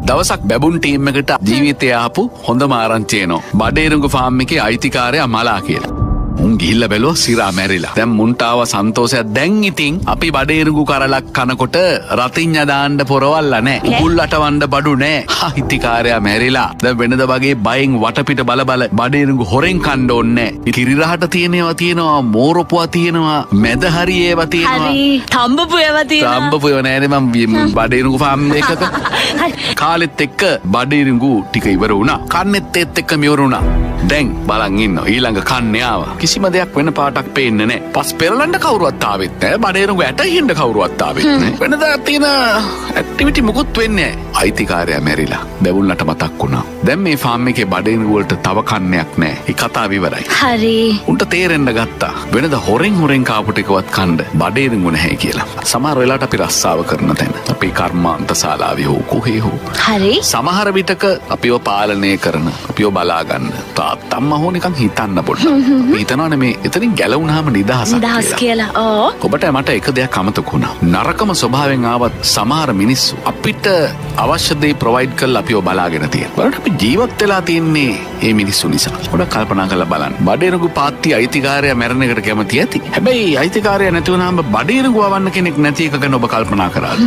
දවසක් baboon team එකට ජීවිතය ආපු හොඳම ආරංචිය එනවා. බඩේරුඟු ෆාම් එකේ අයිතිකාරයා මලා කියලා. උන් ගිහිල්ලා බැලුවා සිරා මැරිලා. දැන් මුන්ට ආව සන්තෝෂයක්. දැන් ඉතින් අපි බඩේරුඟු කරලක් කනකොට රතිඤ්ඤා දාන්න පොරවල්ලා නැහැ. උගුල් අටවන්න බඩු නැහැ. අයිතිකාරයා මැරිලා. දැන් වෙනද වගේ බයෙන් වටපිට බල බඩේරුඟු හොරෙන් කන්න ඕනේ නැහැ. කිරිරහට තියෙනවා මෝරපුවා තියෙනවා මැද හරි ඒවා තියෙනවා. හරි තඹපු ඒවා තියෙනවා. තඹපු ඒවා නෑනේ මම බඩේරුඟු ෆාම් එකක. කාලෙත් එක්ක බඩේරුඟු ටික ඉවර වුණා. කන්නෙත් ඒත් එක්ක ඉවර වුණා. දැන් බලන් ඉන්නවා ඊළඟ කන්නේ ආවා. කිසිම දෙයක් වෙන පාටක් පේන්නේ නැහැ. පස් පෙරලන්න කවුරුවත් ආවෙත් නැහැ. බඩේරුඟු ඇටහින්න කවුරුවත් ආවෙත් නැහැ. වෙනදා තියෙන ඇක්ටිවිටි මොකුත් වෙන්නේ නැහැ. අයිතිකාරයා මැරිලා. බැබුල්ලට මතක් වුණා. දැන් මේ ෆාම් එකේ බඩේරුඟු වලට තව කන්නයක් නැහැ. ඒ කතාව ඉවරයි. හරි. උන්ට තේරෙන්න ගත්තා. වෙනදා හොරෙන් කාපු ටිකවත් කන්න බඩේරුඟු නැහැ කියලා. සමහර වෙලාවට අපි රස්සාව කරන තැන අපේ කර්මාන්ත ශාලාවේ හෝ කොහේ හෝ. හරි. සමහර විටක අපිව පාලනය කරන අපිව බලා ගන්න තාත්තම්ම හෝ නිකන් හිතන්න පොඩ්ඩක්. හිතනවනේ මේ එතනින් ගැලවුණාම නිදහසක් කියලා. ඕ. ඔබට මට එක දෙයක් අමතක වුණා. නරකම ස්වභාවයෙන් ආවත් සමහර මිනිස්සු අපිට අවශ්‍ය දේ ප්‍රොවයිඩ් කරලා අපිව බලාගෙන තියෙනවා. බලන්න අපි ජීවත් වෙලා තින්නේ මේ මිනිස්සු නිසා. පොඩ්ඩක් කල්පනා කරලා බලන්න. බඩේරුඟු පාත්ති අයිතිකාරයා මැරෙන එකට කැමති ඇති. හැබැයි අයිතිකාරයා නැති වුණාම බඩේරුඟු වවන්න කෙනෙක් නැති එක ගැන ඔබ කල්පනා කරාද?